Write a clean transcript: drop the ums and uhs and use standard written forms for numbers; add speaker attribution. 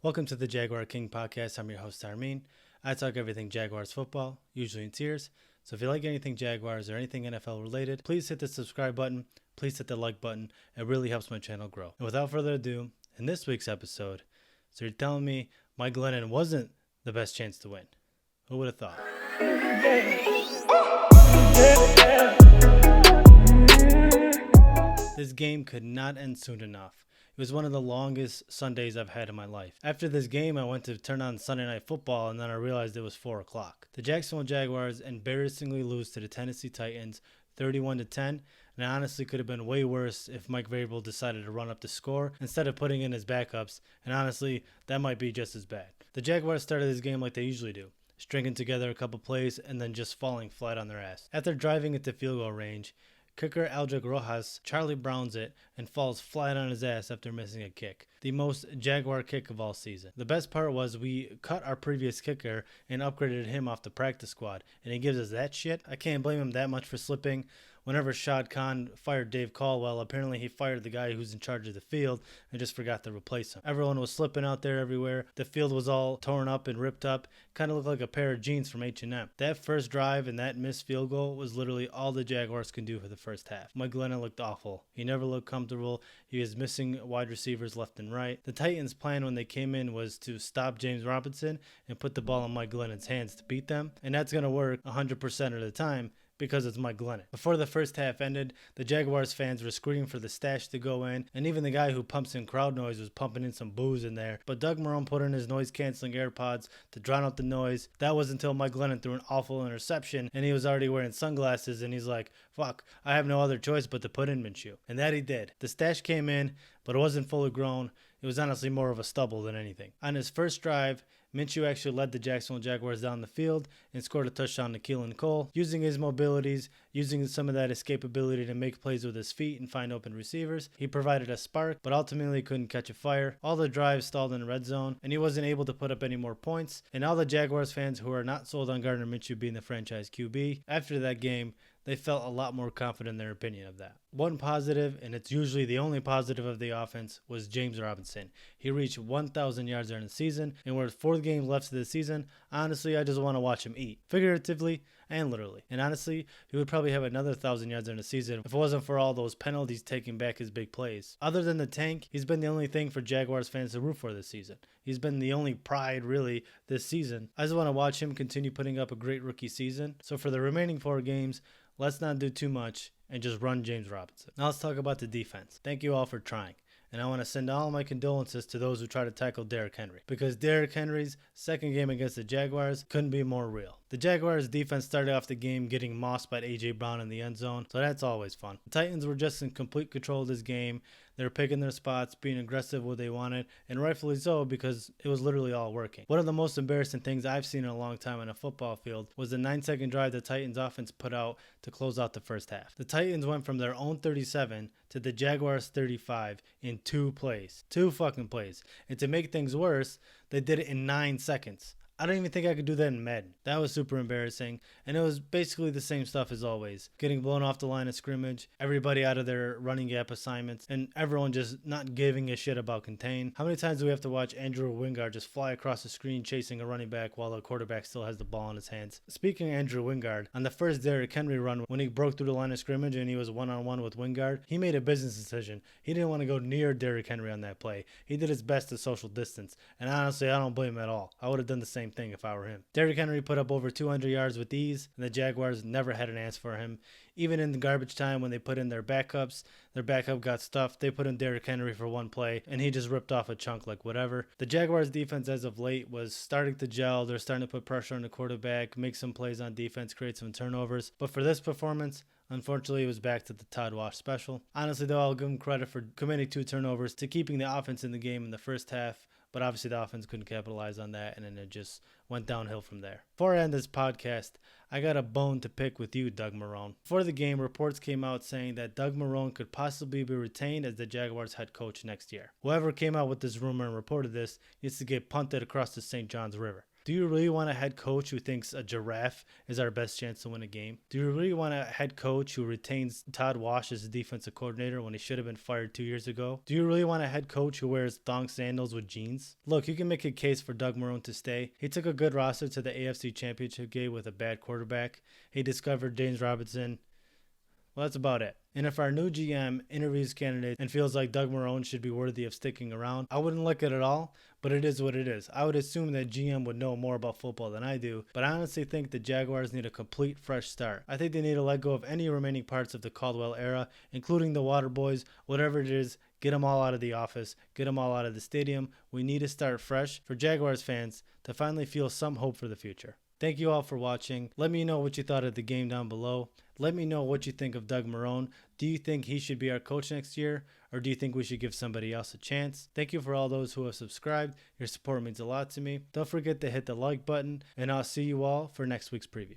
Speaker 1: Welcome to the Jaguar King podcast. I'm your host, Armin. I talk everything Jaguars football, usually in tiers. So if you like anything Jaguars or anything NFL related, please hit the subscribe button. Please hit the like button. It really helps my channel grow. And without further ado, in this week's episode, so you're telling me Mike Glennon wasn't the best chance to win. Who would have thought? This game could not end soon enough. It was one of the longest Sundays I've had in my life. After this game, I went to turn on Sunday Night Football, and then I realized it was 4 o'clock. The Jacksonville Jaguars embarrassingly lose to the Tennessee Titans 31-10, and it honestly could have been way worse if Mike Vrabel decided to run up the score instead of putting in his backups, and honestly, that might be just as bad. The Jaguars started this game like they usually do, stringing together a couple plays and then just falling flat on their ass. After driving into field goal range, kicker Aldrich Rojas Charlie Browns it and falls flat on his ass after missing a kick. The most Jaguar kick of all season. The best part was we cut our previous kicker and upgraded him off the practice squad, and he gives us that shit. I can't blame him that much for slipping. Whenever Shad Khan fired Dave Caldwell, apparently he fired the guy who's in charge of the field and just forgot to replace him. Everyone was slipping out there everywhere. The field was all torn up and ripped up. Kind of looked like a pair of jeans from H&M. That first drive and that missed field goal was literally all the Jaguars could do for the first half. Mike Glennon looked awful. He never looked comfortable. He was missing wide receivers left and right. The Titans' plan when they came in was to stop James Robinson and put the ball in Mike Glennon's hands to beat them. And that's going to work 100% of the time, because it's Mike Glennon. Before the first half ended, the Jaguars fans were screaming for the stash to go in, and even the guy who pumps in crowd noise was pumping in some booze in there. But Doug Marrone put in his noise-canceling AirPods to drown out the noise. That was until Mike Glennon threw an awful interception, and he was already wearing sunglasses, and he's like, fuck, I have no other choice but to put in Minshew. And that he did. The stash came in, but it wasn't fully grown. It was honestly more of a stubble than anything. On his first drive, Minshew actually led the Jacksonville Jaguars down the field and scored a touchdown to Keelan Cole. Using his mobilities, using some of that escapability to make plays with his feet and find open receivers, he provided a spark, but ultimately couldn't catch a fire. All the drives stalled in the red zone, and he wasn't able to put up any more points. And all the Jaguars fans who are not sold on Gardner Minshew being the franchise QB, after that game, they felt a lot more confident in their opinion of that. One positive, and it's usually the only positive of the offense, was James Robinson. He reached 1,000 yards during the season, and with 4 games left of the season, honestly, I just want to watch him eat, figuratively and literally. And honestly, he would probably have another 1,000 yards during the season if it wasn't for all those penalties taking back his big plays. Other than the tank, he's been the only thing for Jaguars fans to root for this season. He's been the only pride, really, this season. I just want to watch him continue putting up a great rookie season. So for the remaining 4 games, let's not do too much and just run James Robinson. Now let's talk about the defense. Thank you all for trying. And I want to send all my condolences to those who try to tackle Derrick Henry, because Derrick Henry's second game against the Jaguars couldn't be more real. The Jaguars defense started off the game getting mossed by A.J. Brown in the end zone, so that's always fun. The Titans were just in complete control of this game. They were picking their spots, being aggressive what they wanted, and rightfully so, because it was literally all working. One of the most embarrassing things I've seen in a long time on a football field was the 9-second drive the Titans offense put out to close out the first half. The Titans went from their own 37 to the Jaguars 35 in 2 plays. 2 fucking plays. And to make things worse, they did it in 9 seconds. I don't even think I could do that in Madden. That was super embarrassing. And it was basically the same stuff as always. Getting blown off the line of scrimmage, everybody out of their running gap assignments, and everyone just not giving a shit about contain. How many times do we have to watch Andrew Wingard just fly across the screen chasing a running back while the quarterback still has the ball in his hands? Speaking of Andrew Wingard, on the first Derrick Henry run, when he broke through the line of scrimmage and he was one-on-one with Wingard, he made a business decision. He didn't want to go near Derrick Henry on that play. He did his best to social distance. And honestly, I don't blame him at all. I would have done the same thing if I were him. Derrick Henry put up over 200 yards with ease, and the Jaguars never had an answer for him. Even in the garbage time when they put in their backup got stuffed. They put in Derrick Henry for 1 play, and he just ripped off a chunk like whatever. The Jaguars defense as of late was starting to gel. They're starting to put pressure on the quarterback, make some plays on defense, create some turnovers. But for this performance, unfortunately, it was back to the Todd Wash special. Honestly, though, I'll give him credit for committing 2 turnovers to keeping the offense in the game in the first half. But obviously the offense couldn't capitalize on that, and then it just went downhill from there. Before I end this podcast, I got a bone to pick with you, Doug Marrone. Before the game, reports came out saying that Doug Marrone could possibly be retained as the Jaguars head coach next year. Whoever came out with this rumor and reported this needs to get punted across the St. John's River. Do you really want a head coach who thinks a giraffe is our best chance to win a game? Do you really want a head coach who retains Todd Wash as a defensive coordinator when he should have been fired 2 years ago? Do you really want a head coach who wears thong sandals with jeans? Look, you can make a case for Doug Marrone to stay. He took a good roster to the AFC Championship game with a bad quarterback. He discovered James Robinson. Well, that's about it. And if our new GM interviews candidates and feels like Doug Marrone should be worthy of sticking around, I wouldn't like it at all, but it is what it is. I would assume that GM would know more about football than I do, but I honestly think the Jaguars need a complete fresh start. I think they need to let go of any remaining parts of the Caldwell era, including the Water Boys, whatever it is. Get them all out of the office. Get them all out of the stadium. We need to start fresh for Jaguars fans to finally feel some hope for the future. Thank you all for watching. Let me know what you thought of the game down below. Let me know what you think of Doug Marrone. Do you think he should be our coach next year? Or do you think we should give somebody else a chance? Thank you for all those who have subscribed. Your support means a lot to me. Don't forget to hit the like button. And I'll see you all for next week's preview.